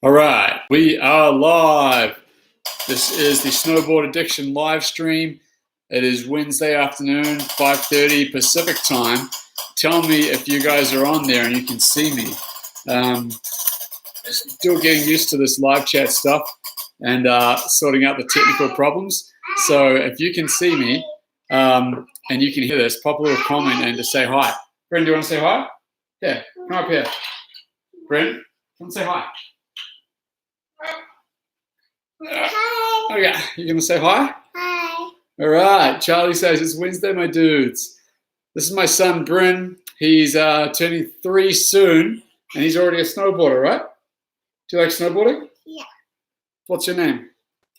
All right, we are live. This is the Snowboard Addiction live stream. It is Wednesday afternoon, 5:30 Pacific time. Tell me if you guys are on there and you can see me. Still getting used to this live chat stuff and sorting out the technical problems. So if you can see me and you can hear this, pop a little comment and just say hi. Brent, do you want to say hi? Yeah, come up here. Brent, come and say hi. Hi. Okay, you gonna say hi? Hi. All right. Charlie says it's Wednesday, my dudes. This is my son Bryn. He's turning 3 soon, and he's already a snowboarder, right? Do you like snowboarding? Yeah. What's your name?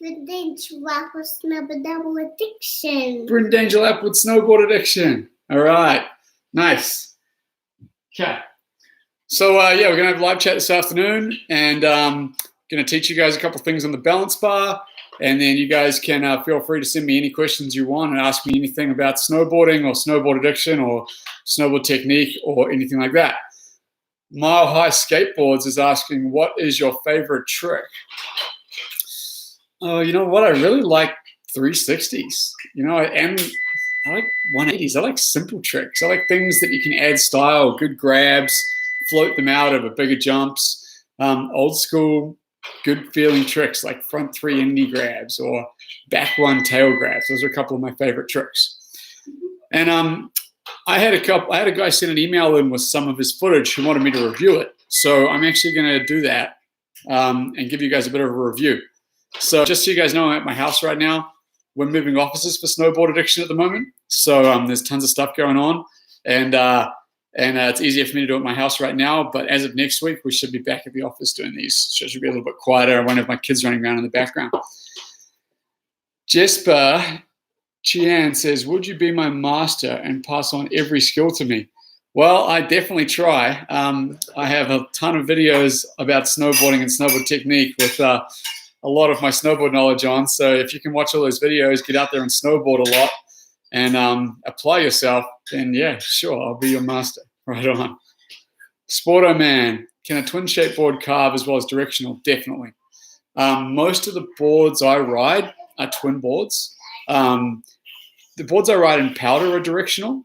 Nev Lapwood, snowboard addiction. Bryn Lapwood, snowboard addiction. All right. Nice. Okay. So yeah, we're gonna have a live chat this afternoon, and going to teach you guys a couple things on the balance bar, and then you guys can feel free to send me any questions you want and ask me anything about snowboarding or snowboard addiction or snowboard technique or anything like that. Mile High Skateboards is asking, what is your favorite trick? Oh, you know what? I really like 360s. You know, I like 180s. I like simple tricks. I like things that you can add style, good grabs, float them out over bigger jumps, old school, good feeling tricks like front 3 indie grabs or back 1 tail grabs. Those are a couple of my favorite tricks. And I had a guy send an email in with some of his footage who wanted me to review it. So I'm actually going to do that and give you guys a bit of a review. So just so you guys know, I'm at my house right now. We're moving offices for Snowboard Addiction at the moment. So there's tons of stuff going on. And it's easier for me to do it at my house right now. But as of next week, we should be back at the office doing these. So it should be a little bit quieter. I won't have my kids running around in the background. Jesper Chian says, would you be my master and pass on every skill to me? Well, I definitely try. I have a ton of videos about snowboarding and snowboard technique with a lot of my snowboard knowledge on. So if you can watch all those videos, get out there and snowboard a lot, and apply yourself, then yeah, sure, I'll be your master. Right on. Sporto Man, can a twin shape board carve as well as directional? Definitely. Most of the boards I ride are twin boards. The boards I ride in powder are directional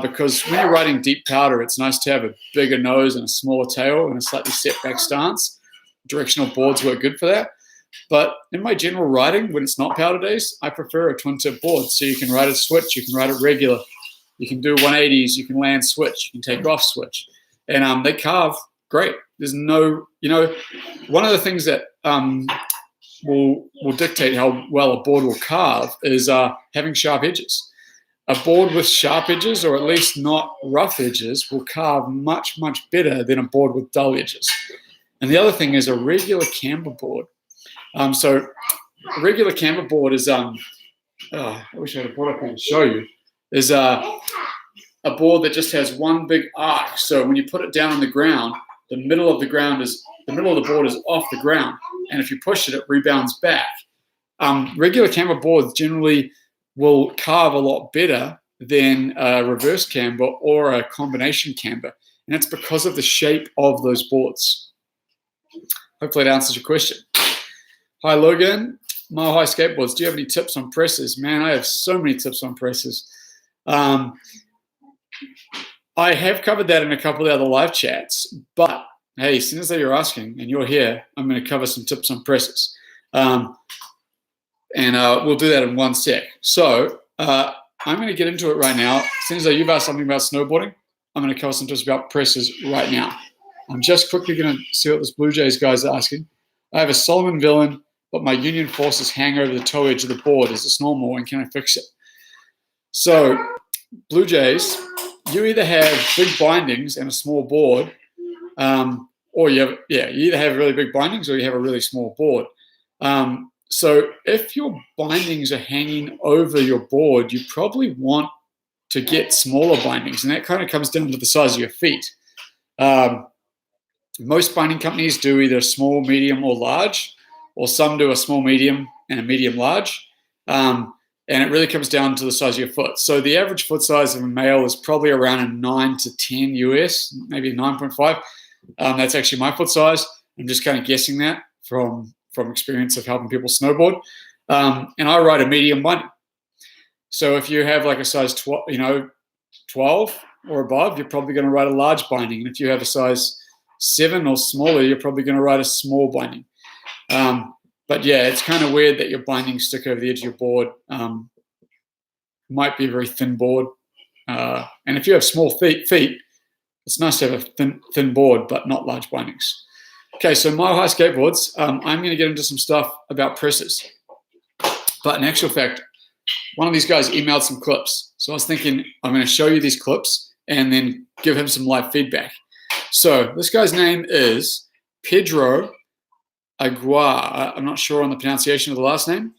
because when you're riding deep powder, it's nice to have a bigger nose and a smaller tail and a slightly set back stance. Directional boards work good for that. But in my general riding, when it's not powder days, I prefer a twin tip board. So you can ride it switch, you can ride it regular, you can do 180s, you can land switch, you can take off switch. And they carve great. There's no, one of the things that will dictate how well a board will carve is having sharp edges. A board with sharp edges, or at least not rough edges, will carve much, much better than a board with dull edges. And the other thing is a regular camber board. So a regular camber board is, I wish I had a board up here to show you, is a board that just has one big arc. So when you put it down on the ground, the middle of the board is off the ground. And if you push it, it rebounds back. Regular camber boards generally will carve a lot better than a reverse camber or a combination camber. And that's because of the shape of those boards. Hopefully that answers your question. Hi, Logan. Mile High Skateboards. Do you have any tips on presses? Man, I have so many tips on presses. I have covered that in a couple of the other live chats, but hey, as soon as you're asking and you're here, I'm going to cover some tips on presses. And we'll do that in one sec. So I'm going to get into it right now. As soon as you've asked something about snowboarding, I'm going to cover some tips about presses right now. I'm just quickly going to see what this Blue Jays guy's asking. I have a Solomon Villain, but my Union Forces hang over the toe edge of the board. Is this normal, and can I fix it? So, Blue Jays, you either have big bindings and a small board, or you either have really big bindings or you have a really small board. So if your bindings are hanging over your board, you probably want to get smaller bindings, and that kind of comes down to the size of your feet. Most binding companies do either small, medium, or large, or some do a small, medium, and a medium, large. And it really comes down to the size of your foot. So the average foot size of a male is probably around a 9 to 10 US, maybe 9.5. That's actually my foot size. I'm just kind of guessing that from experience of helping people snowboard. And I ride a medium binding. So if you have like a size 12 or above, you're probably going to ride a large binding. And if you have a size 7 or smaller, you're probably going to ride a small binding. But yeah, it's kind of weird that your bindings stick over the edge of your board. Might be a very thin board. And if you have small feet, it's nice to have a thin board, but not large bindings. Okay, so Mile High Skateboards, I'm going to get into some stuff about presses. But in actual fact, one of these guys emailed some clips. So I was thinking I'm going to show you these clips and then give him some live feedback. So this guy's name is Pedro Aguar. I'm not sure on the pronunciation of the last name,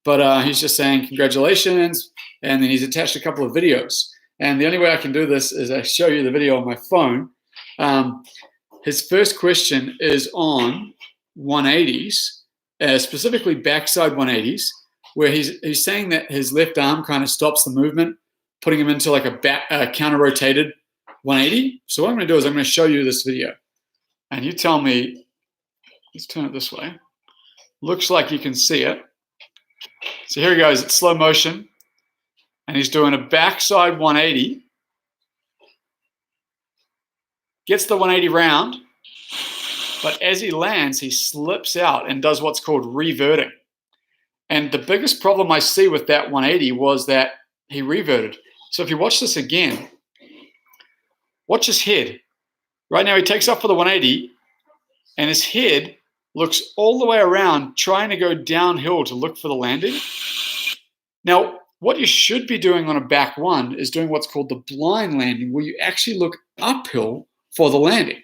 but he's just saying congratulations, and then he's attached a couple of videos. And the only way I can do this is I show you the video on my phone. His first question is on 180s, specifically backside 180s, where he's saying that his left arm kind of stops the movement, putting him into like a counter-rotated 180. So what I'm going to do is I'm going to show you this video. And you tell me, let's turn it this way. Looks like you can see it. So here he goes, it's slow motion. And he's doing a backside 180. Gets the 180 round. But as he lands, he slips out and does what's called reverting. And the biggest problem I see with that 180 was that he reverted. So if you watch this again, watch his head. Right now he takes off for the 180, and his head looks all the way around trying to go downhill to look for the landing. Now, what you should be doing on a back one is doing what's called the blind landing, where you actually look uphill for the landing.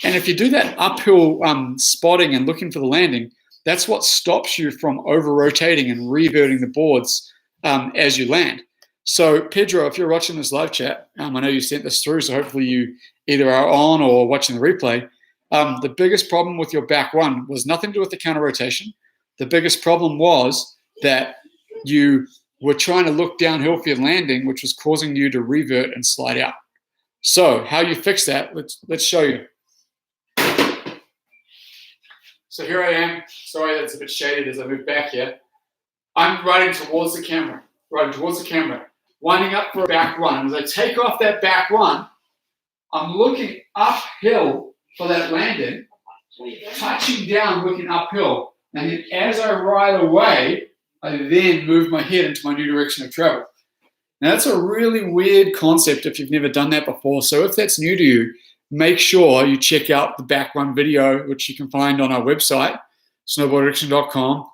And if you do that uphill spotting and looking for the landing, that's what stops you from over-rotating and reverting the boards as you land. So, Pedro, if you're watching this live chat, I know you sent this through, so hopefully you either are on or watching the replay. The biggest problem with your back one was nothing to do with the counter rotation. The biggest problem was that you were trying to look downhill for your landing, which was causing you to revert and slide out. So how you fix that, let's show you. So here I am. Sorry, that's a bit shaded as I move back here. I'm riding towards the camera, winding up for a back one. As I take off that back one, I'm looking uphill for that landing, touching down, looking uphill. And then as I ride away, I then move my head into my new direction of travel. Now, that's a really weird concept if you've never done that before. So if that's new to you, make sure you check out the back one video, which you can find on our website, snowboardaddiction.com.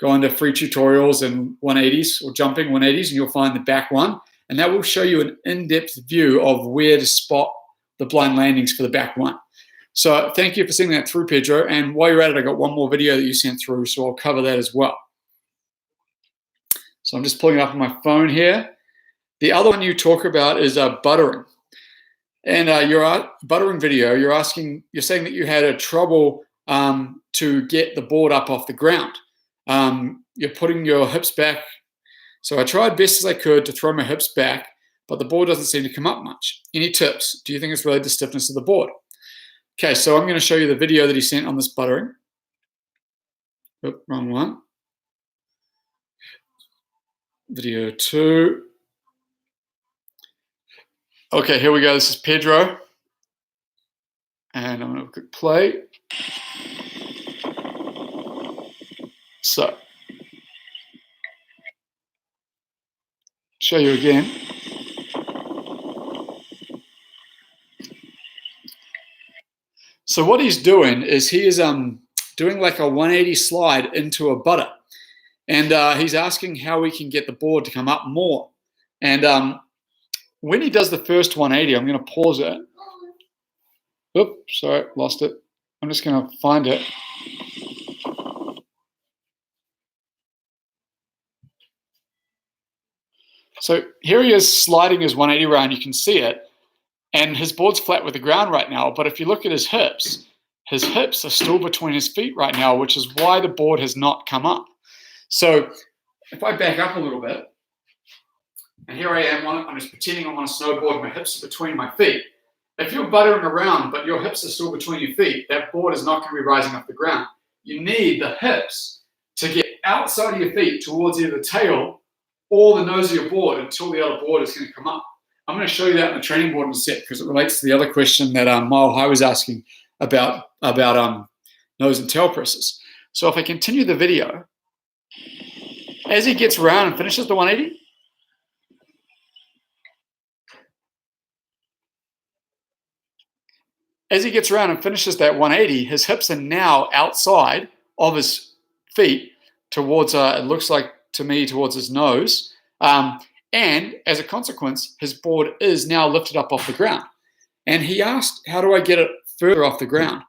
Go into free tutorials and 180s or jumping 180s, and you'll find the back one. And that will show you an in-depth view of where to spot the blind landings for the back one. So thank you for sending that through, Pedro. And while you're at it, I got one more video that you sent through, so I'll cover that as well. So I'm just pulling it up on my phone here. The other one you talk about is buttering. And your buttering video, you're saying that you had a trouble to get the board up off the ground. You're putting your hips back. So I tried best as I could to throw my hips back, but the board doesn't seem to come up much. Any tips? Do you think it's related to stiffness of the board? Okay, so I'm going to show you the video that he sent on this buttering. Oop, wrong one. Video 2. Okay, here we go. This is Pedro. And I'm going to click play. So, show you again. So what he's doing is he is doing like a 180 slide into a butter. And he's asking how we can get the board to come up more. And when he does the first 180, I'm going to pause it. Oops, sorry, lost it. I'm just going to find it. So here he is sliding his 180 round. You can see it. And his board's flat with the ground right now. But if you look at his hips are still between his feet right now, which is why the board has not come up. So if I back up a little bit, and here I am, I'm just pretending I'm on a snowboard, my hips are between my feet. if you're buttering around, but your hips are still between your feet, that board is not going to be rising off the ground. You need the hips to get outside of your feet towards either the tail or the nose of your board until the other board is going to come up. I'm going to show you that in the training board in a sec because it relates to the other question that Mile High was asking about nose and tail presses. So if I continue the video, as he gets around and finishes the 180, as he gets around and finishes that 180, his hips are now outside of his feet towards, it looks like to me, towards his nose. And as a consequence, his board is now lifted up off the ground. And he asked, how do I get it further off the ground?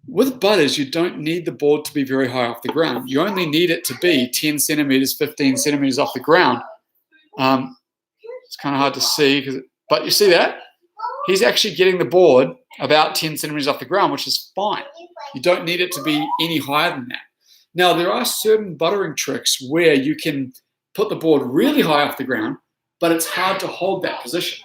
With butters, you don't need the board to be very high off the ground. You only need it to be 10 centimeters, 15 centimeters off the ground. It's kind of hard to see, but you see that? He's actually getting the board about 10 centimeters off the ground, which is fine. You don't need it to be any higher than that. Now, there are certain buttering tricks where you can put the board really high off the ground, but it's hard to hold that position.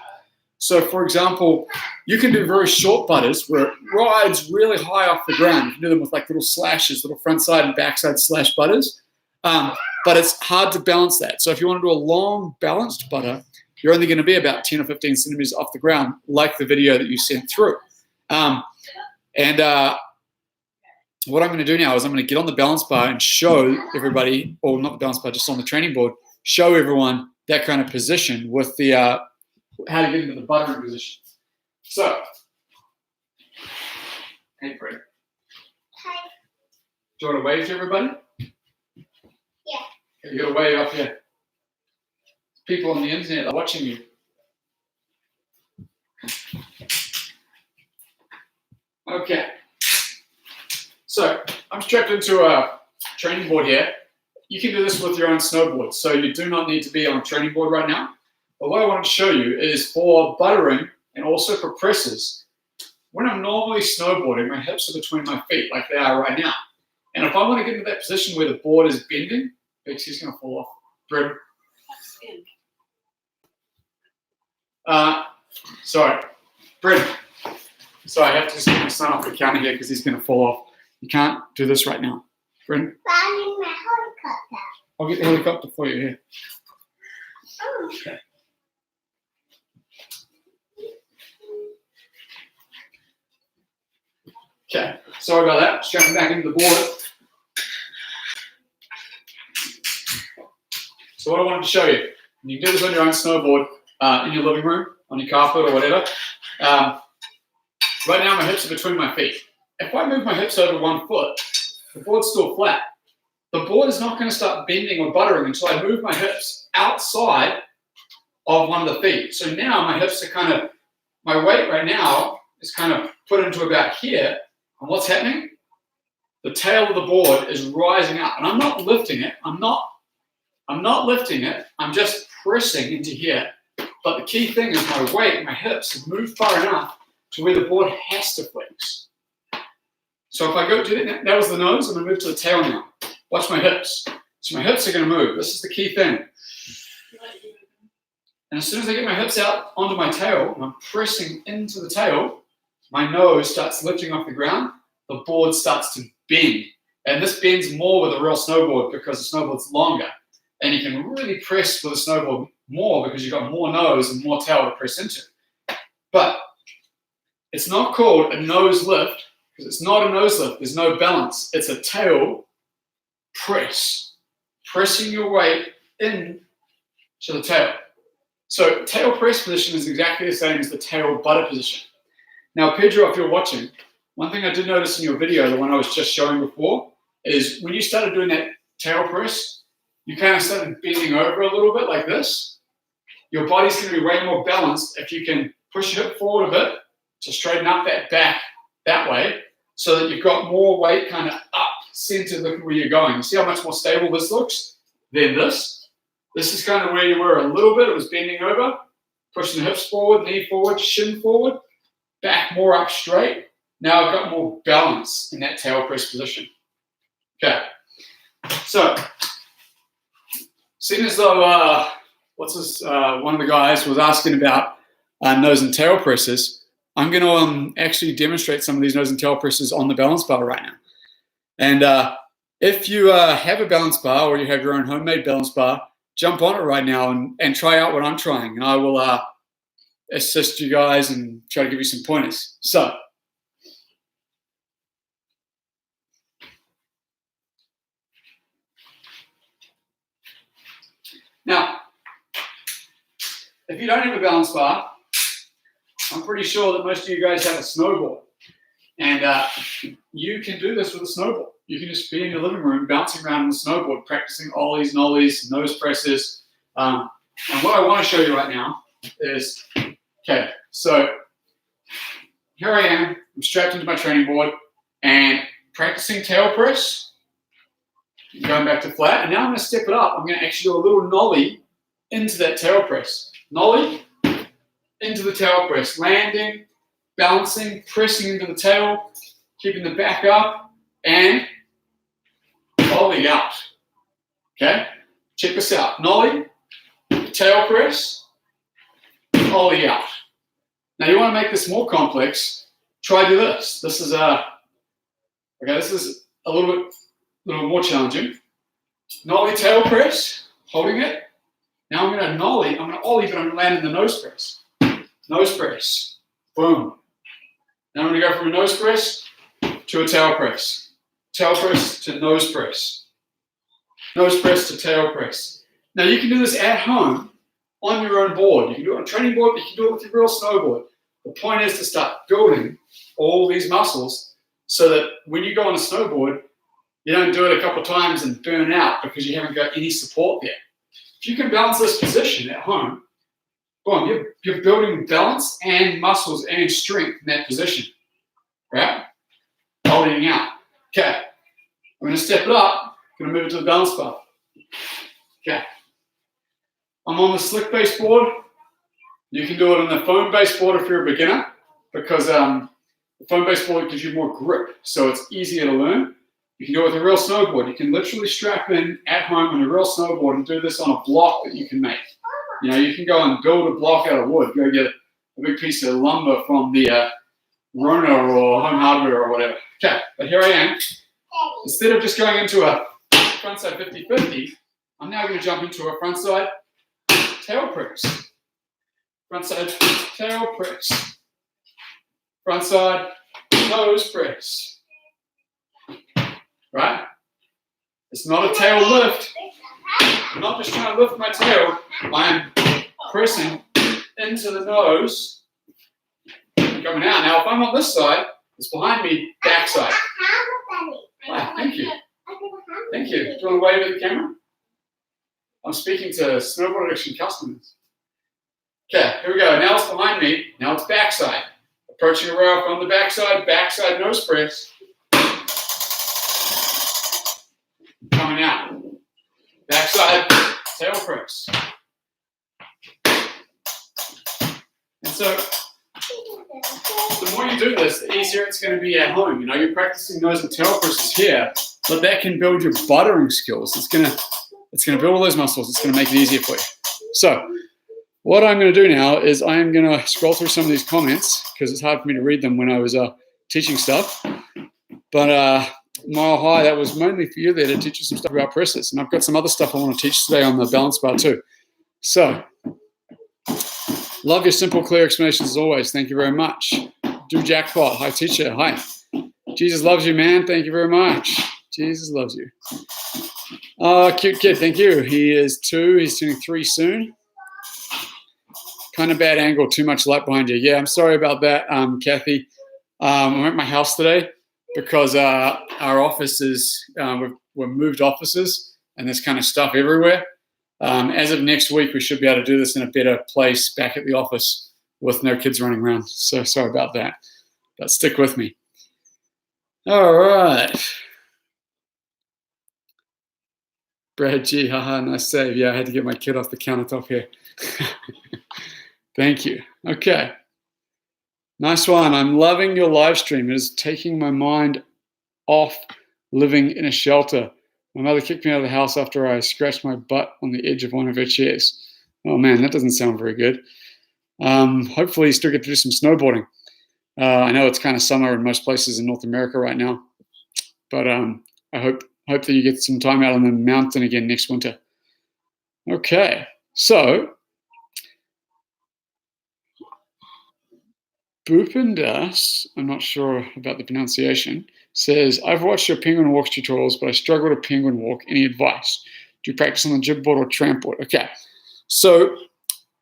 So, for example, you can do very short butters where it rides really high off the ground. You can do them with like little slashes, little front side and backside slash butters, but it's hard to balance that. So if you want to do a long balanced butter, you're only going to be about 10 or 15 centimeters off the ground, like the video that you sent through. What I'm going to do now is I'm going to get on the balance bar and show everybody, or not the balance bar, just on the training board, show everyone that kind of position with the how to get into the buttering position. So, hey, Fred. Hi. Do you want to wave to everybody? Yeah. You got to wave up here. People on the internet are watching you. Okay. So I'm strapped into a training board here. You can do this with your own snowboard, so you do not need to be on a training board right now. But what I want to show you is for buttering and also for presses, when I'm normally snowboarding, my hips are between my feet like they are right now. And if I want to get into that position where the board is bending, Bexy's going to fall off. Brett. Sorry. Brett. Sorry, I have to just get my son off the counter here because he's going to fall off. You can't do this right now. Brent? I need my helicopter. I'll get the helicopter for you here. Oh. Okay. Okay, sorry about that. Strapping back into the board. So what I wanted to show you, you can do this on your own snowboard in your living room, on your carpet or whatever. Right now my hips are between my feet. If I move my hips over 1 foot, the board's still flat. The board is not going to start bending or buttering until I move my hips outside of one of the feet. So now my hips are kind of, my weight right now is kind of put into about here. And what's happening? The tail of the board is rising up. And I'm not lifting it. I'm not lifting it. I'm just pressing into here. But the key thing is my weight, my hips have moved far enough to where the board has to flex. So if I go to that was the nose, I'm going to move to the tail now. Watch my hips. So my hips are going to move. This is the key thing. And as soon as I get my hips out onto my tail, and I'm pressing into the tail, my nose starts lifting off the ground. The board starts to bend. And this bends more with a real snowboard because the snowboard's longer. And you can really press with a snowboard more because you've got more nose and more tail to press into. But it's not called a nose lift because it's not a nose lift. There's no balance. It's a tail press. Pressing your weight in to the tail. So tail press position is exactly the same as the tail butter position. Now, Pedro, if you're watching, one thing I did notice in your video, the one I was just showing before, is when you started doing that tail press, you kind of started bending over a little bit like this. Your body's going to be way more balanced if you can push your hip forward a bit to straighten up that back that way so that you've got more weight kind of up, centered, looking where you're going. You see how much more stable this looks than this? This is kind of where you were a little bit. It was bending over, pushing the hips forward, knee forward, shin forward, back more up straight. Now I've got more balance in that tail press position. Okay. So, seeing as though, one of the guys was asking about nose and tail presses, I'm going to actually demonstrate some of these nose and tail presses on the balance bar right now. And if you have a balance bar or you have your own homemade balance bar, jump on it right now and try out what I'm trying. And I will assist you guys and try to give you some pointers. So, now, if you don't have a balance bar, I'm pretty sure that most of you guys have a snowboard. And you can do this with a snowboard. You can just be in your living room bouncing around on the snowboard, practicing ollies, nollies, nose presses. And what I want to show you right now is, okay, so here I am. I'm strapped into my training board and practicing tail press. Going back to flat. And now I'm going to step it up. I'm going to actually do a little nollie into that tail press. Nollie into the tail press. Landing, bouncing, pressing into the tail, keeping the back up, and ollie out. Okay? Check this out. Nollie, tail press, ollie out. Now you want to make this more complex, try do this. This is a little more challenging. Nollie tail press, holding it. Now I'm going to nollie, I'm going to ollie, but I'm going to land in the nose press. Nose press. Boom. Now I'm going to go from a nose press to a tail press. Tail press to nose press. Nose press to tail press. Now you can do this at home on your own board. You can do it on a training board, but you can do it with your real snowboard. The point is to start building all these muscles so that when you go on a snowboard, you don't do it a couple of times and burn out because you haven't got any support there. If you can balance this position at home, boom, you're building balance and muscles and strength in that position, right? Holding out. Okay, I'm going to step it up. I'm going to move it to the balance bar. Okay, I'm on the slick base board. You can do it on the foam base board if you're a beginner because the foam base board gives you more grip, so it's easier to learn. You can do it with a real snowboard. You can literally strap in at home on a real snowboard and do this on a block that you can make. You know, you can go and build a block out of wood. Go get a big piece of lumber from the Rona or Home Hardware or whatever. Okay, but here I am. Instead of just going into a frontside 50-50, I'm now going to jump into a frontside tail press. Frontside tail press. Frontside nose press. Right? It's not a tail lift. I'm not just trying to lift my tail. I'm pressing into the nose and coming out. Now, if I'm on this side, it's behind me, backside. Wow, thank you. Thank you. Do you want to wave at the camera? I'm speaking to Snowboard Addiction customers. Okay, here we go. Now it's behind me. Now it's backside. Approaching a row from the backside, backside nose press. Coming out. Backside tail press. And so, the more you do this, the easier it's going to be at home. You know, you're practicing nose and tail presses here, but that can build your buttering skills. It's going to build all those muscles. It's going to make it easier for you. So, what I'm going to do now is I'm going to scroll through some of these comments because it's hard for me to read them when I was teaching stuff. But Mile High, that was mainly for you there to teach you some stuff about presses. And I've got some other stuff I want to teach today on the balance bar too. So, love your simple, clear explanations as always. Thank you very much. Do Jackpot. Hi, teacher. Hi. Jesus loves you, man. Thank you very much. Jesus loves you. Cute kid. Thank you. He is 2. He's turning 3 soon. Kind of bad angle. Too much light behind you. Yeah, I'm sorry about that, Kathy. I'm at my house today because our office is, we're moved offices and there's kind of stuff everywhere. As of next week, we should be able to do this in a better place back at the office with no kids running around. So sorry about that, but stick with me. All right. Brad G, haha, nice save. Yeah, I had to get my kid off the countertop here. Thank you. Okay. Nice one. I'm loving your live stream. It is taking my mind off living in a shelter. My mother kicked me out of the house after I scratched my butt on the edge of one of her chairs. Oh man, that doesn't sound very good. Hopefully you still get to do some snowboarding. I know it's kind of summer in most places in North America right now, but I hope that you get some time out on the mountain again next winter. Okay, so Bhupendas, I'm not sure about the pronunciation, says, I've watched your penguin walks tutorials, but I struggle to penguin walk. Any advice? Do you practice on the jib board or tramp board? Okay, so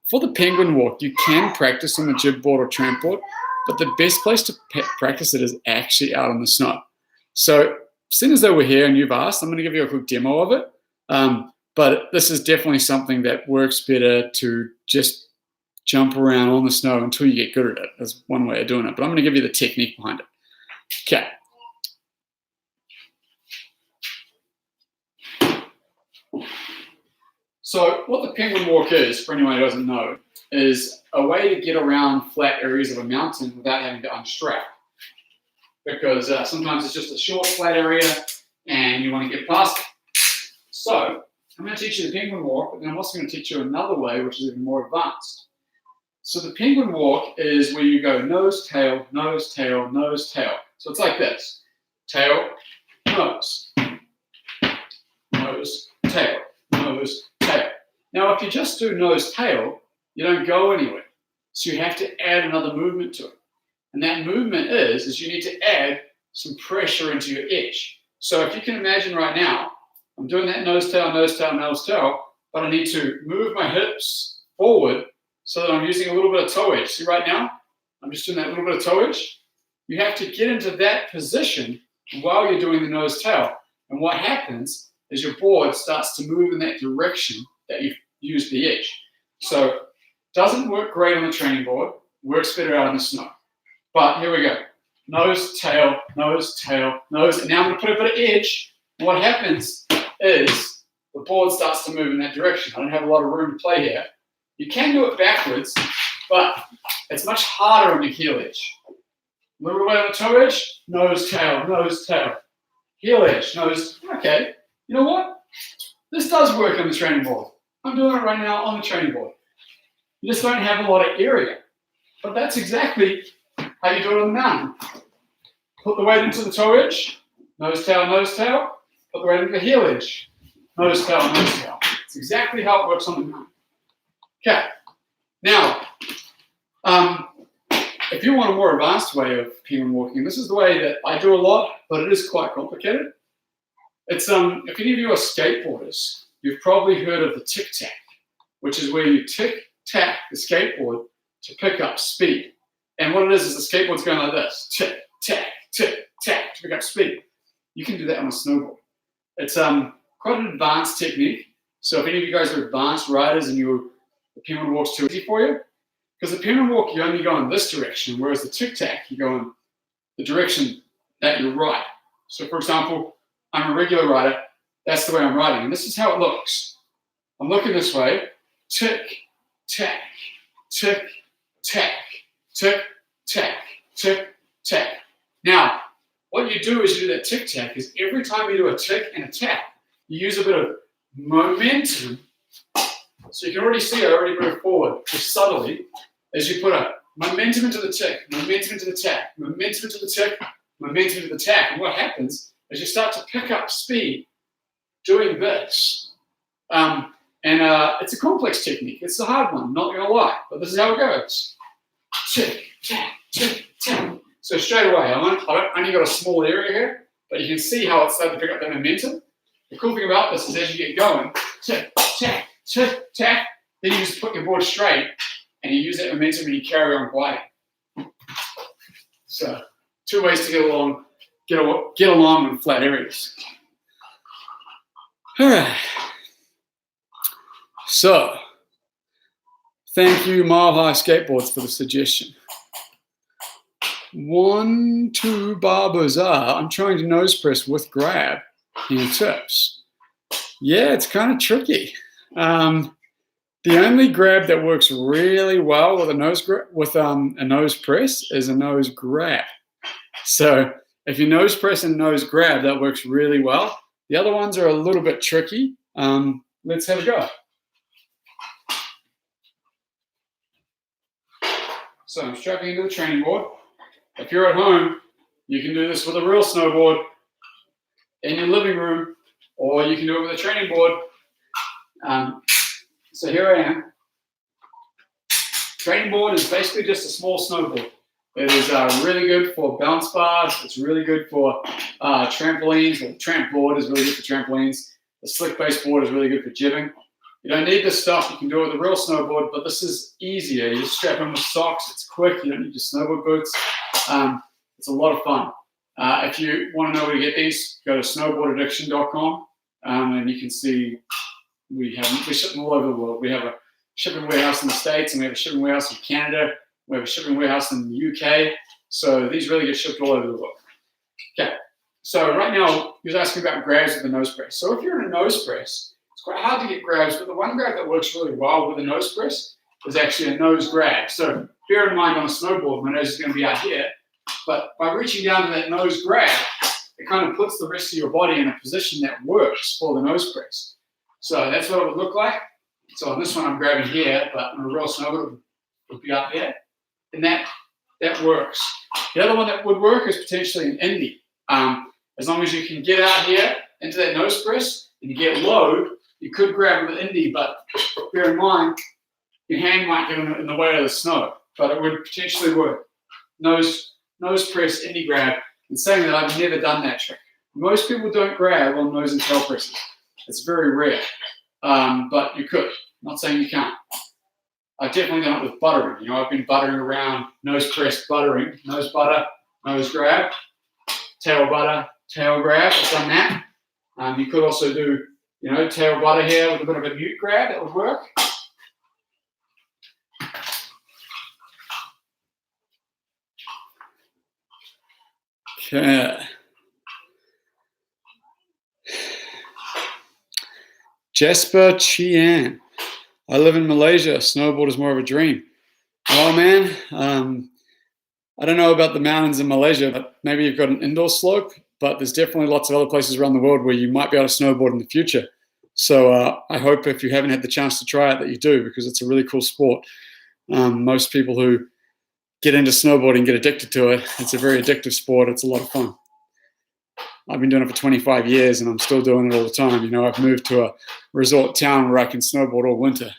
for the penguin walk, you can practice on the jib board or tramp board, but the best place to practice it is actually out on the snow. So, seeing as though we're here and you've asked, I'm going to give you a quick demo of it. But this is definitely something that works better to just jump around on the snow until you get good at it. That's one way of doing it. But I'm going to give you the technique behind it. Okay. So what the penguin walk is, for anyone who doesn't know, is a way to get around flat areas of a mountain without having to unstrap. Because sometimes it's just a short flat area and you want to get past it. So I'm going to teach you the penguin walk, but then I'm also going to teach you another way, which is even more advanced. So the penguin walk is where you go nose, tail, nose, tail, nose, tail. So it's like this. Tail, nose, nose, tail, nose, tail. Now, if you just do nose, tail, you don't go anywhere. So you have to add another movement to it. And that movement is you need to add some pressure into your edge. So if you can imagine right now, I'm doing that nose, tail, nose, tail, nose, tail, but I need to move my hips forward so that I'm using a little bit of toe edge. See right now? I'm just doing that little bit of toe edge. You have to get into that position while you're doing the nose, tail. And what happens is your board starts to move in that direction that you've used the edge. So it doesn't work great on the training board, works better out in the snow. But here we go. Nose, tail, nose, tail, nose. And now I'm going to put a bit of edge. And what happens is the board starts to move in that direction. I don't have a lot of room to play here. You can do it backwards, but it's much harder on your heel edge. A little bit on the toe edge, nose, tail, heel edge, nose. Okay, you know what? This does work on the training board. I'm doing it right now on the training board. You just don't have a lot of area. But that's exactly how you do it on the mountain. Put the weight into the toe edge, nose, tail, put the weight into the heel edge, nose, tail. It's exactly how it works on the mountain. Okay, now, if you want a more advanced way of penguin walking, this is the way that I do a lot, but it is quite complicated. It's if any of you are skateboarders, you've probably heard of the tic-tac, which is where you tic-tac the skateboard to pick up speed. And what it is the skateboard's going like this, tic-tac, tic-tac, to pick up speed. You can do that on a snowboard. It's quite an advanced technique. So if any of you guys are advanced riders and the penguin walk's too easy for you, because the penguin walk, you only go in this direction, whereas the tic-tac, you go in the direction that you ride. So for example, I'm a regular rider, that's the way I'm riding. And this is how it looks. I'm looking this way, tick-tac, tick-tac, tick-tac, tick-tac. Now, what you do is you do that tic-tac is every time you do a tick and a tac, you use a bit of momentum. So you can already see I already moved forward just subtly as you put a momentum into the tick, momentum into the tac, momentum into the tick, momentum into the tac. And what happens is you start to pick up speed doing this. It's a complex technique. It's a hard one, not going to lie, but this is how it goes. Tick, tac, tick, tac. So straight away, I've only got a small area here, but you can see how it's starting to pick up that momentum. The cool thing about this is as you get going, tick, tac, tick, tac, then you just put your board straight and you use that momentum and you carry on gliding. So, two ways to get along in flat areas. All right. So, thank you, Mile High Skateboards, for the suggestion. 1, 2, bar bazaar. I'm trying to nose press with grab and tips. Yeah, it's kind of tricky. The only grab that works really well with a nose press is a nose grab. So if you nose press and nose grab, that works really well. The other ones are a little bit tricky. Let's have a go. So I'm strapping into the training board. If you're at home, you can do this with a real snowboard in your living room, or you can do it with a training board. So here I am. Training board is basically just a small snowboard. It is really good for bounce bars. It's really good for trampolines. Well, tramp board is really good for trampolines. The slick base board is really good for jibbing. You don't need this stuff. You can do it with a real snowboard, but this is easier. You just strap in with socks. It's quick. You don't need your snowboard boots. It's a lot of fun. If you want to know where to get these, go to snowboardaddiction.com, and you can see we ship them all over the world. We have a shipping warehouse in the States, and we have a shipping warehouse in Canada. We have a shipping warehouse in the UK. So these really get shipped all over the world. Okay. So right now, he was asking about grabs with the nose press. So if you're in a nose press, it's quite hard to get grabs, but the one grab that works really well with a nose press is actually a nose grab. So bear in mind on a snowboard, my nose is going to be out here, but by reaching down to that nose grab, it kind of puts the rest of your body in a position that works for the nose press. So that's what it would look like. So on this one, I'm grabbing here, but on a real snowboard, it would be up here. And that works. The other one that would work is potentially an indie. As long as you can get out here into that nose press and you get low, you could grab with indie, but bear in mind, your hand might get in the way of the snow, but it would potentially work. Nose press, indie grab. And saying that, I've never done that trick. Most people don't grab on nose and tail presses. It's very rare, but you could. I'm not saying you can't. I've definitely done it with buttering. You know, I've been buttering around, nose press buttering, nose butter, nose grab, tail butter, tail grab. I've done that. You could also do, you know, tail butter here with a bit of a mute grab. That would work. Okay. Jasper Chian. I live in Malaysia. Snowboard is more of a dream. Oh, man. I don't know about the mountains in Malaysia, but maybe you've got an indoor slope, but there's definitely lots of other places around the world where you might be able to snowboard in the future. So I hope if you haven't had the chance to try it that you do, because it's a really cool sport. Most people who get into snowboarding get addicted to it. It's a very addictive sport. It's a lot of fun. I've been doing it for 25 years and I'm still doing it all the time. You know, I've moved to a resort town where I can snowboard all winter.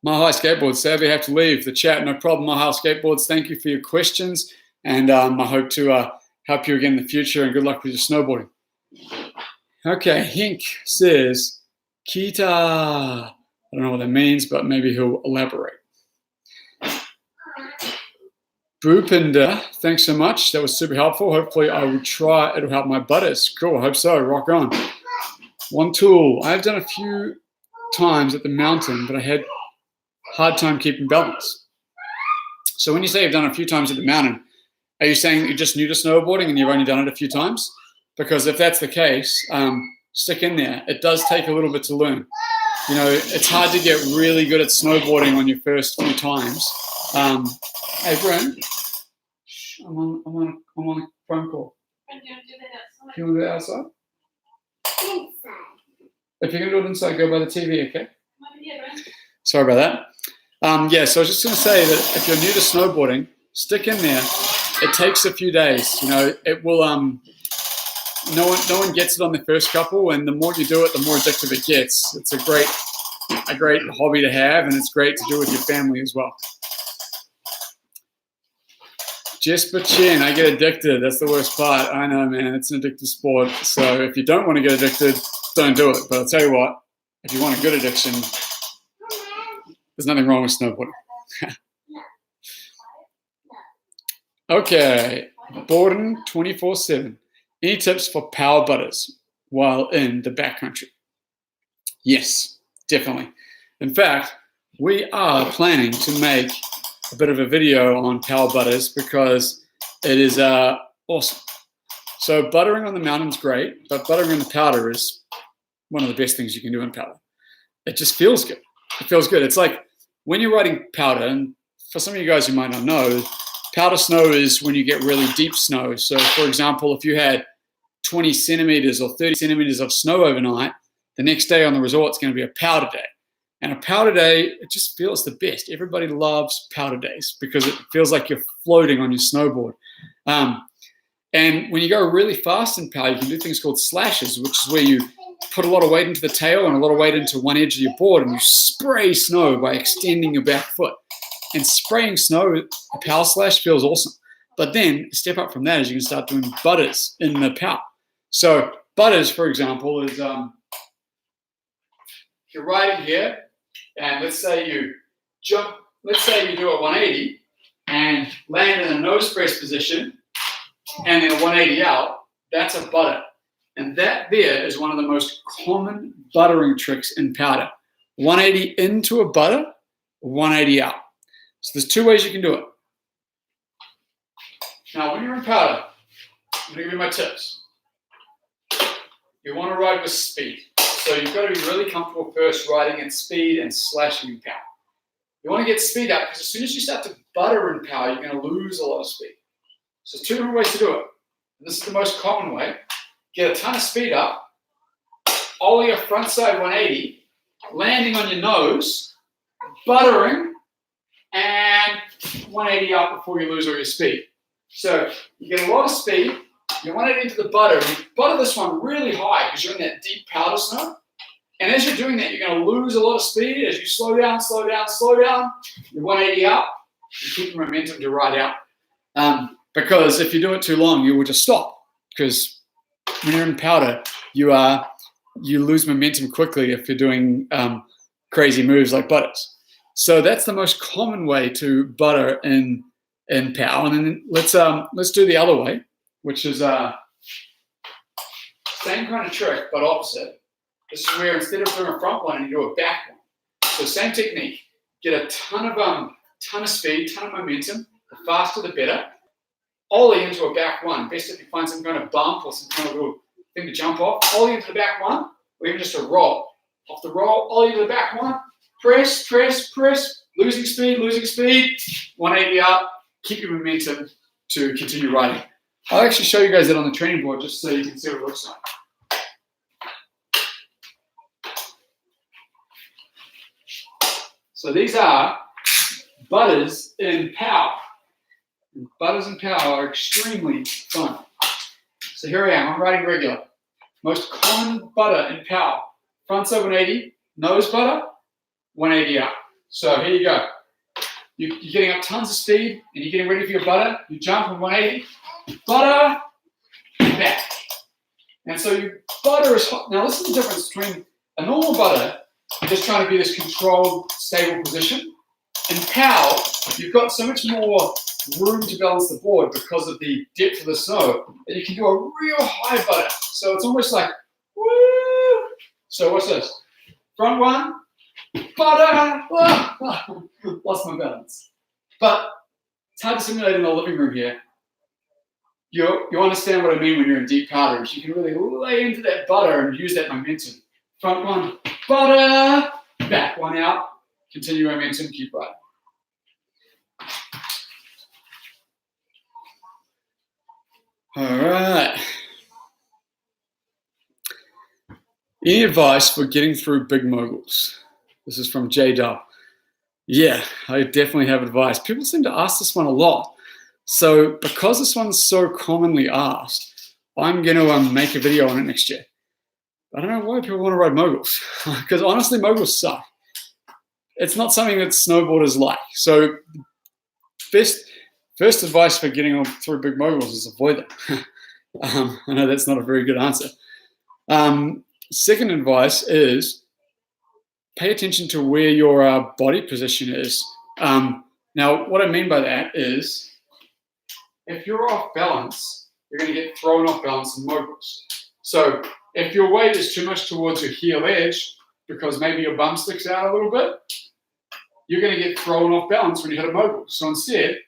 Mahai Skateboards, sadly I have to leave the chat. No problem, Mahai Skateboards. Thank you for your questions. And I hope to help you again in the future, and good luck with your snowboarding. Okay, Hink says, Kita. I don't know what that means, but maybe he'll elaborate. Bhupinder, thanks so much. That was super helpful. Hopefully I will try. It'll help my butters. Cool. I hope so. Rock on. One tool. I've done a few times at the mountain, but I had a hard time keeping balance. So when you say you've done a few times at the mountain, are you saying you're just new to snowboarding and you've only done it a few times? Because if that's the case, stick in there. It does take a little bit to learn. You know, it's hard to get really good at snowboarding on your first few times. Hey, Brent, I'm on a phone call. And you do that outside? Can you do that outside? Inside. If you're going to do it inside, go by the TV, okay? Yeah, right. Sorry about that. Yeah, so I was just going to say that if you're new to snowboarding, stick in there. It takes a few days. You know, it will. No one gets it on the first couple, and the more you do it, the more addictive it gets. It's a great hobby to have, and it's great to do with your family as well. Jesper Chen, I get addicted. That's the worst part. I know, man. It's an addictive sport. So if you don't want to get addicted, don't do it. But I'll tell you what, if you want a good addiction, there's nothing wrong with snowboarding. Okay, Borden 24/7. Any tips for power butters while in the backcountry? Yes, definitely. In fact, we are planning to make a bit of a video on power butters because it is awesome. So buttering on the mountain's great, but buttering on the powder is one of the best things you can do in powder. It just feels good. It feels good. It's like when you're riding powder, and for some of you guys who might not know, powder snow is when you get really deep snow. So for example, if you had 20 centimeters or 30 centimeters of snow overnight, the next day on the resort is going to be a powder day. And a powder day, it just feels the best. Everybody loves powder days because it feels like you're floating on your snowboard. And when you go really fast in power, you can do things called slashes, which is where you put a lot of weight into the tail and a lot of weight into one edge of your board, and you spray snow by extending your back foot. And spraying snow, a power slash feels awesome. But then a step up from that is you can start doing butters in the power. So butters, for example, is you're riding here, and let's say you jump, let's say you do a 180 and land in a nose press position and then a 180 out. That's a butter. And that there is one of the most common buttering tricks in powder. 180 into a butter, 180 out. So there's two ways you can do it. Now, when you're in powder, I'm going to give you my tips. You want to ride with speed. So you've got to be really comfortable first riding at speed and slashing in power. You want to get speed up because as soon as you start to butter in power, you're going to lose a lot of speed. So there's two different ways to do it. And this is the most common way. Get a ton of speed up, ollie a front side 180, landing on your nose, buttering, and 180 out before you lose all your speed. So you get a lot of speed, you want it into the butter. You butter this one really high because you're in that deep powder snow. And as you're doing that, you're going to lose a lot of speed as you slow down, slow down, slow down. You're 180 out, you keep your momentum to ride out. Because if you do it too long, you will just stop. Because when you're in powder, you lose momentum quickly if you're doing crazy moves like butters. So that's the most common way to butter in power. And then let's do the other way, which is same kind of trick but opposite. This is where instead of doing a front one, you do a back one. So same technique. Get a ton of speed, ton of momentum. The faster, the better. Ollie into a back one. Best if you find some kind of bump or some kind of little thing to jump off. Ollie into the back one, or even just a roll. Off the roll, ollie into the back one. Press, press, press. Losing speed, 180 out. Keep your momentum to continue riding. I'll actually show you guys that on the training board just so you can see what it looks like. So these are butters in power. And butters in power are extremely fun. So here I am, I'm riding regular. Most common butter in power. Front side 180, nose butter, 180 out. So here you go. You're getting up tons of speed and you're getting ready for your butter. You jump on 180, butter, back. And so you butter is hot. Now this is the difference between a normal butter, just trying to be this controlled, stable position. In power, you've got so much more room to balance the board because of the depth of the snow that you can do a real high butter. So it's almost like, woo! So what's this? Front one, butter! Lost my balance. But it's hard to simulate in the living room here. You understand what I mean when you're in deep powders. You can really lay into that butter and use that momentum. Front one, butter! Back one out. Continue momentum, keep riding. All right. Any advice for getting through Big Moguls? This is from J-Dub. Yeah, I definitely have advice. People seem to ask this one a lot. So because this one's so commonly asked, I'm going to make a video on it next year. I don't know why people want to ride moguls. Because honestly, moguls suck. It's not something that snowboarders like. So first advice for getting through Big Moguls is avoid them. I know that's not a very good answer. Second advice is pay attention to where your body position is. Now, what I mean by that is if you're off balance, you're going to get thrown off balance in moguls. So if your weight is too much towards your heel edge because maybe your bum sticks out a little bit, you're going to get thrown off balance when you hit a mogul. So instead,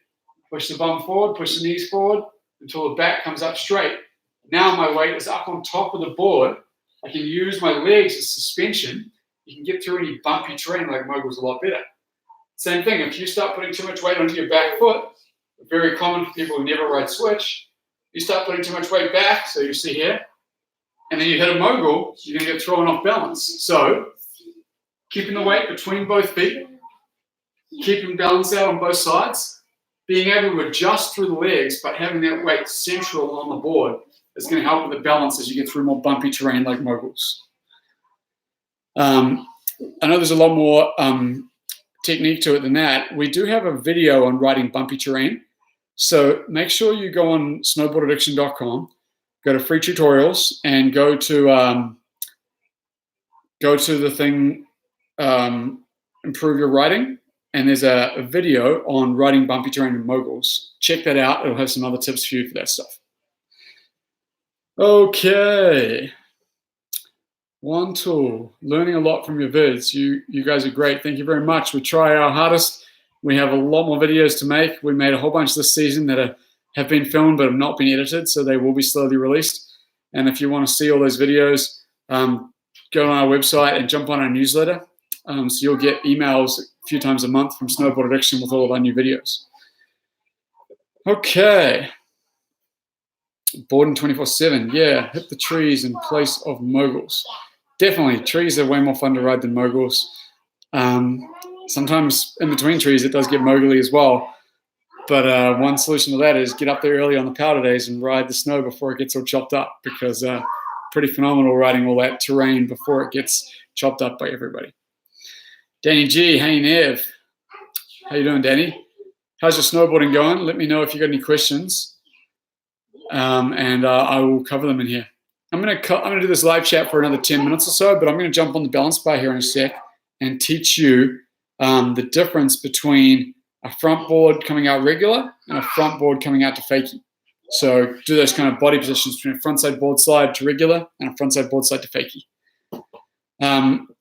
push the bum forward, push the knees forward until the back comes up straight. Now my weight is up on top of the board. I can use my legs as suspension. You can get through any bumpy terrain like moguls a lot better. Same thing, if you start putting too much weight onto your back foot, very common for people who never ride switch, you start putting too much weight back, so you see here, and then you hit a mogul, you're going to get thrown off balance. So keeping the weight between both feet, keeping balance out on both sides, being able to adjust through the legs, but having that weight central on the board is going to help with the balance as you get through more bumpy terrain like moguls. I know there's a lot more technique to it than that. We do have a video on riding bumpy terrain. So make sure you go on snowboardaddiction.com, go to free tutorials, and go to the thing, improve your riding. And there's a video on riding bumpy terrain in moguls. Check that out. It'll have some other tips for you for that stuff. Okay. One tool, learning a lot from your vids. You guys are great. Thank you very much. We try our hardest. We have a lot more videos to make. We made a whole bunch this season that have been filmed but have not been edited, so they will be slowly released. And if you want to see all those videos, go on our website and jump on our newsletter. So you'll get emails a few times a month from Snowboard Addiction with all of our new videos. Okay. Boarding 24/7. Yeah, hit the trees in place of moguls. Definitely, trees are way more fun to ride than moguls. Sometimes in between trees it does get mogully as well. But one solution to that is get up there early on the powder days and ride the snow before it gets all chopped up, because pretty phenomenal riding all that terrain before it gets chopped up by everybody. Danny G, hey Nev. How you doing, Danny? How's your snowboarding going? Let me know if you got any questions. And I will cover them in here. I'm gonna do this live chat for another 10 minutes or so, but I'm gonna jump on the balance bar here in a sec and teach you the difference between a front board coming out regular and a front board coming out to fakie. So do those kind of body positions between a frontside board slide to regular and a frontside board slide to fakie.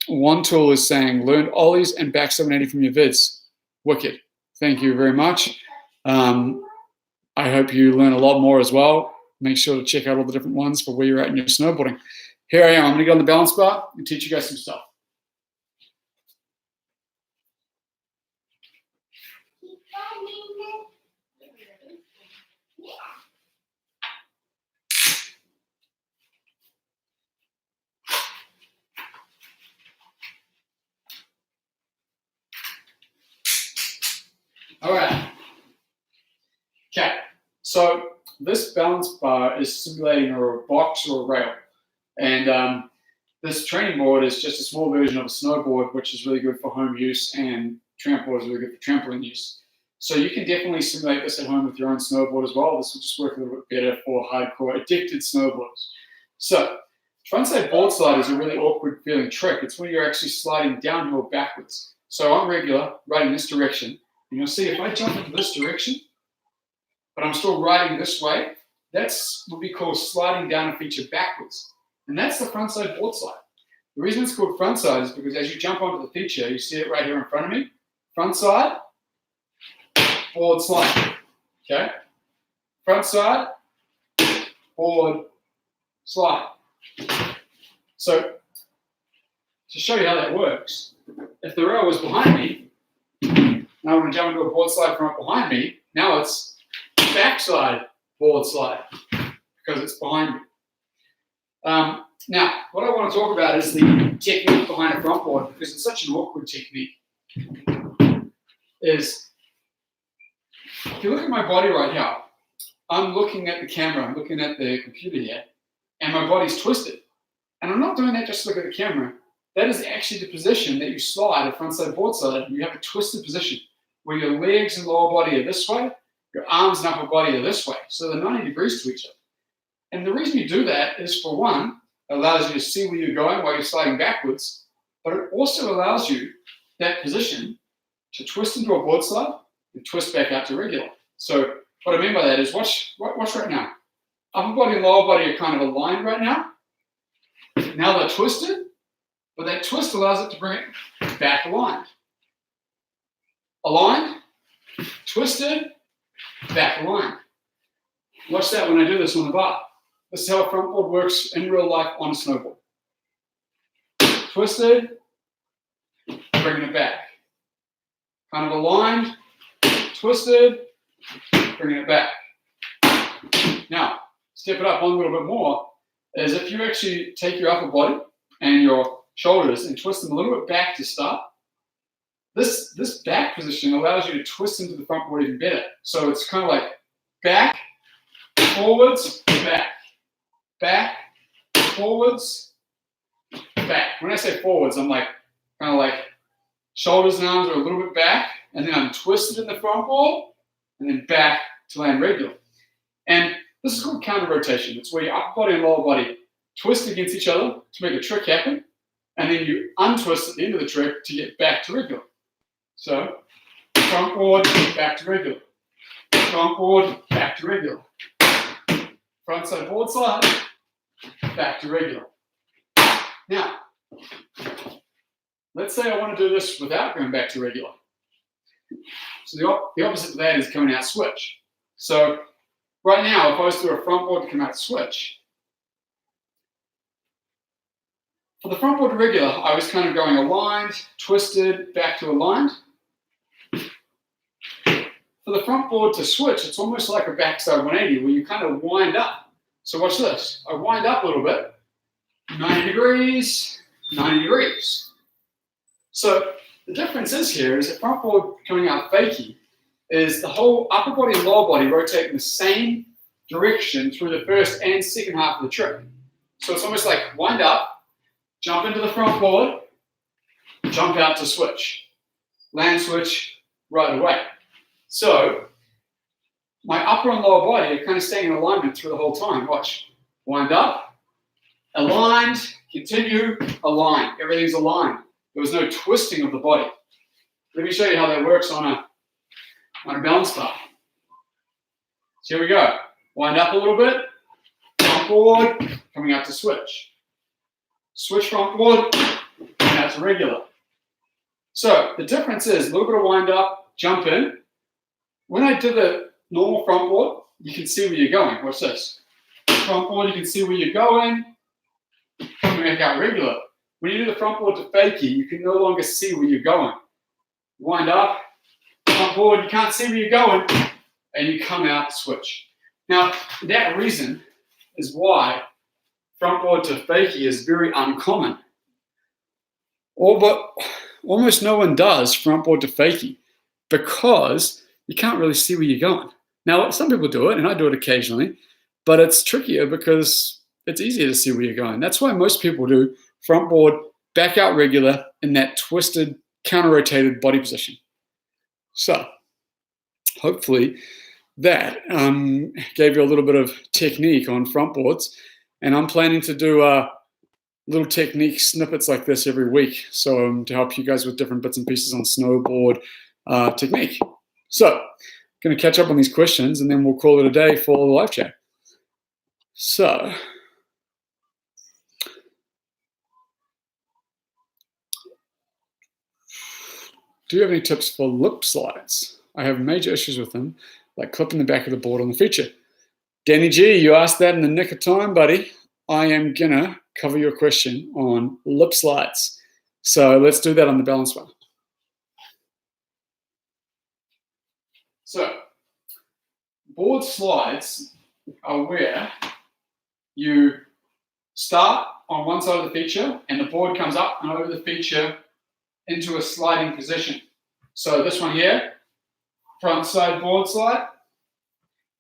One tool is saying, learned ollies and back 780 from your vids. Wicked. Thank you very much. I hope you learn a lot more as well. Make sure to check out all the different ones for where you're at in your snowboarding. Here I am. I'm going to get on the balance bar and teach you guys some stuff. All right. Okay. So this balance bar is simulating a box or a rail. And this training board is just a small version of a snowboard, which is really good for home use, and trampoline is really good for trampoline use. So you can definitely simulate this at home with your own snowboard as well. This will just work a little bit better for hardcore addicted snowboarders. So frontside board slide is a really awkward feeling trick. It's when you're actually sliding downhill backwards. So I'm regular, riding this direction, and you'll see if I jump into this direction, but I'm still riding this way, that's what we call sliding down a feature backwards. And that's the frontside board slide. The reason it's called frontside is because as you jump onto the feature, you see it right here in front of me, frontside, board slide, okay? Frontside, board slide. So to show you how that works, if the rail was behind me, now I'm going to jump into a board slide from up behind me, now it's backside board slide because it's behind me. Now, what I want to talk about is the technique behind a front board, because it's such an awkward technique. Is if you look at my body right here, I'm looking at the camera, I'm looking at the computer here, and my body's twisted. And I'm not doing that just to look at the camera. That is actually the position that you slide a frontside board slide. You have a twisted position where your legs and lower body are this way, your arms and upper body are this way. So they're 90 degrees to each other. And the reason you do that is, for one, it allows you to see where you're going while you're sliding backwards, but it also allows you that position to twist into a board slide and twist back out to regular. So what I mean by that is, watch right now. Upper body and lower body are kind of aligned right now. Now they're twisted, but that twist allows it to bring it back aligned. Aligned, twisted, back aligned. Watch that when I do this on the bar. This is how a front board works in real life on a snowboard. Twisted, bringing it back. Kind of aligned, twisted, bringing it back. Now, step it up one little bit more, is if you actually take your upper body and your shoulders and twist them a little bit back to start. This back position allows you to twist into the front board even better. So it's kind of like back, forwards, back, forwards, back. When I say forwards, I'm like kind of like shoulders and arms are a little bit back, and then I'm twisted in the front board, and then back to land regular. And this is called counter rotation. It's where your upper body and lower body twist against each other to make a trick happen, and then you untwist at the end of the trick to get back to regular. So, front board, back to regular. Front board, back to regular. Front side board slide, back to regular. Now, let's say I want to do this without going back to regular. So the opposite of that is coming out switch. So right now, if I was to do a front board to come out switch, for the front board to regular, I was kind of going aligned, twisted, back to aligned. For the front board to switch, it's almost like a backside 180 where you kind of wind up. So watch this. I wind up a little bit, 90 degrees, 90 degrees. So the difference is here is that front board coming out fakie is the whole upper body and lower body rotating the same direction through the first and second half of the trick. So it's almost like wind up, jump into the front board, jump out to switch, land switch right away. So my upper and lower body are kind of staying in alignment through the whole time. Watch, wind up, aligned, continue, align. Everything's aligned. There was no twisting of the body. Let me show you how that works on a balance bar. So here we go. Wind up a little bit, front board, coming out to switch. Switch front board, coming out to regular. So the difference is a little bit of wind up, jump in. When I do the normal front board, you can see where you're going. Watch this. Front board, you can see where you're going. Coming back out regular. When you do the front board to fakie, you can no longer see where you're going. Wind up, front board, you can't see where you're going, and you come out, switch. Now, that reason is why front board to fakie is very uncommon. But almost no one does front board to fakie because you can't really see where you're going. Now, some people do it, and I do it occasionally, but it's trickier because it's easier to see where you're going. That's why most people do front board, back out regular in that twisted, counter-rotated body position. So, hopefully that gave you a little bit of technique on front boards. And I'm planning to do little technique snippets like this every week, so to help you guys with different bits and pieces on snowboard technique. So, going to catch up on these questions, and then we'll call it a day for the live chat. So, do you have any tips for lip slides? I have major issues with them, like clipping the back of the board on the feature. Danny G, you asked that in the nick of time, buddy. I am gonna cover your question on lip slides. So let's do that on the balance bar. So, board slides are where you start on one side of the feature and the board comes up and over the feature into a sliding position. So this one here, front side board slide.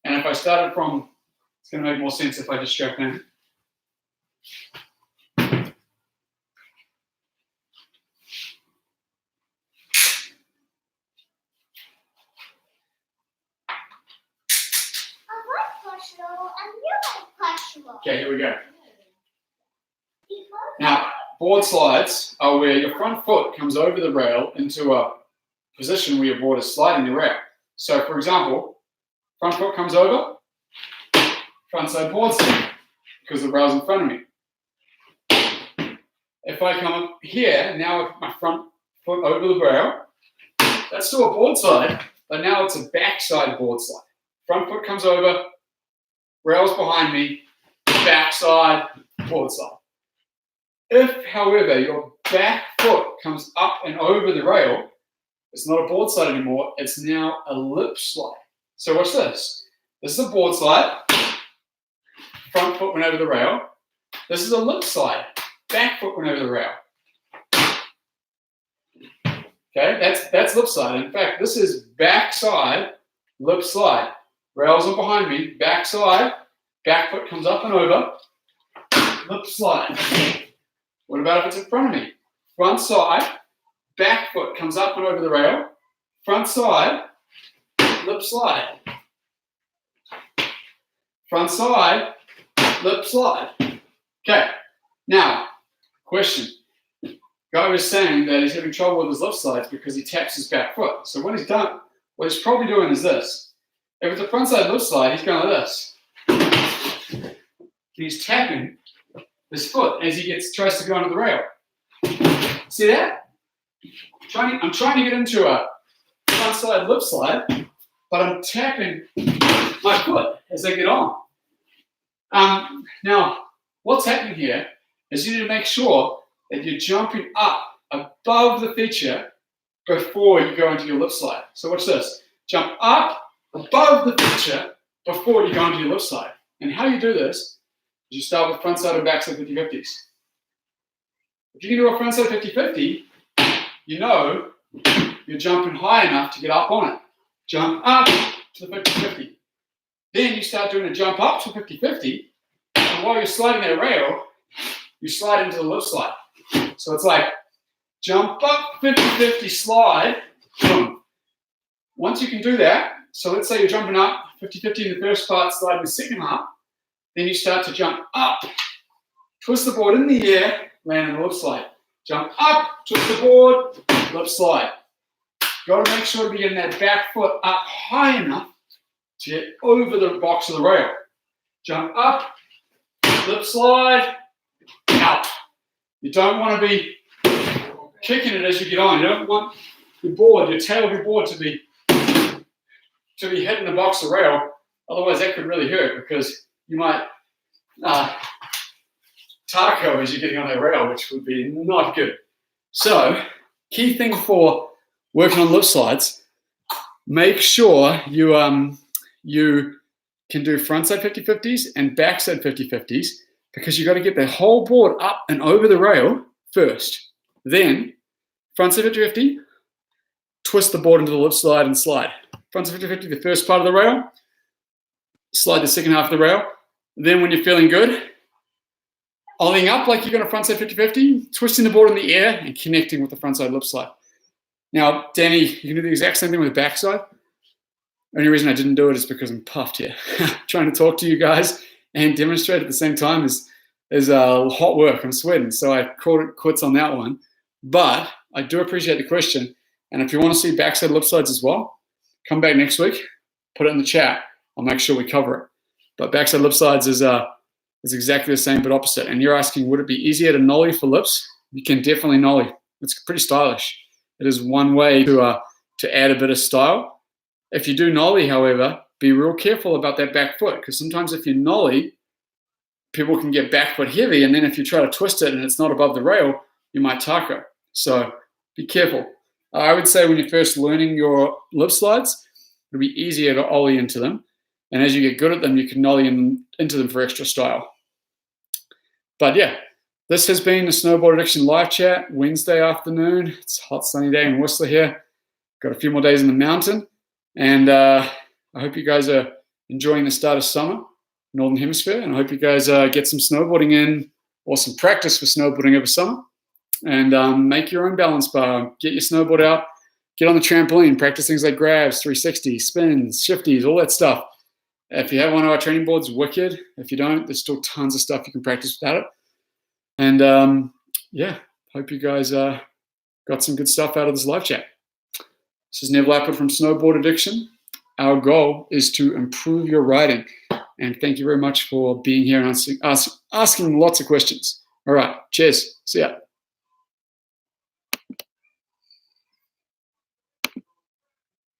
And if I started from, it's going to make more sense if I just strap in. Okay, here we go. Now, board slides are where your front foot comes over the rail into a position where your board is sliding the rail. So, for example, front foot comes over, front side board slide, because the rail's in front of me. If I come up here, now with my front foot over the rail, that's still a board slide, but now it's a backside board slide. Front foot comes over, rail's behind me, backside board slide. If, however, your back foot comes up and over the rail, it's not a board slide anymore, it's now a lip slide. So watch this. This is a board slide, front foot went over the rail. This is a lip slide, back foot went over the rail. Okay, that's lip slide. In fact, this is backside lip slide. Rails are behind me, backside, back foot comes up and over, lip slide. What about if it's in front of me? Front side, back foot comes up and over the rail, front side, lip slide. Front side, lip slide. Okay, now, question. Guy was saying that he's having trouble with his lip slides because he taps his back foot. So when he's done, what he's probably doing is this. If it's a frontside lip slide, he's going like this. He's tapping his foot as he tries to go onto the rail. See that? I'm trying to get into a frontside lip slide, but I'm tapping my foot as I get on. Now, what's happening here is you need to make sure that you're jumping up above the feature before you go into your lip slide. So watch this. Jump up above the feature before you go into your lip slide. And how you do this is you start with frontside and backside 50-50s. If you can do a frontside 50-50, you know you're jumping high enough to get up on it. Jump up to the 50-50. Then you start doing a jump up to 50-50, and while you're sliding that rail, you slide into the lip slide. So it's like jump up 50-50 slide, boom. Once you can do that, so let's say you're jumping up 50-50 in the first part, sliding the second half, then you start to jump up, twist the board in the air, land in the lip slide. Jump up, twist the board, lip slide. Got to make sure to be getting that back foot up high enough to get over the box of the rail. Jump up, lip slide, out. You don't want to be kicking it as you get on. You don't want your board, your tail of your board to be hitting the box of rail. Otherwise, that could really hurt because you might taco as you're getting on that rail, which would be not good. So, key thing for working on lip slides, make sure you can do frontside 50-50s and backside 50-50s because you got to get the whole board up and over the rail first. Then, frontside 50-50, twist the board into the lip slide and slide. Frontside 50-50, the first part of the rail, slide the second half of the rail. Then when you're feeling good, ollieing up like you're going to frontside 50-50, twisting the board in the air and connecting with the frontside lip slide. Now, Danny, you can do the exact same thing with the backside. The only reason I didn't do it is because I'm puffed here. Trying to talk to you guys and demonstrate at the same time is hot work. I'm sweating, so I called it quits on that one. But I do appreciate the question. And if you want to see backside lip slides as well, come back next week, put it in the chat. I'll make sure we cover it. But backside lip slides is exactly the same but opposite. And you're asking, would it be easier to nollie for lips? You can definitely nollie. It's pretty stylish. It is one way to add a bit of style. If you do nollie, however, be real careful about that back foot because sometimes if you nollie, people can get back foot heavy, and then if you try to twist it and it's not above the rail, you might taco. So be careful. I would say when you're first learning your lip slides, it'll be easier to ollie into them. And as you get good at them, you can nollie into them for extra style. But yeah, this has been the Snowboard Addiction live chat, Wednesday afternoon. It's a hot sunny day in Whistler here. Got a few more days in the mountain. And I hope you guys are enjoying the start of summer, Northern Hemisphere. And I hope you guys get some snowboarding in or some practice for snowboarding over summer. And make your own balance bar. Get your snowboard out. Get on the trampoline. Practice things like grabs, 360, spins, shifties, all that stuff. If you have one of our training boards, wicked. If you don't, there's still tons of stuff you can practice without it. And yeah, hope you guys got some good stuff out of this live chat. This is Nev Lapwood from Snowboard Addiction. Our goal is to improve your riding. And thank you very much for being here and asking lots of questions. All right, cheers. See ya.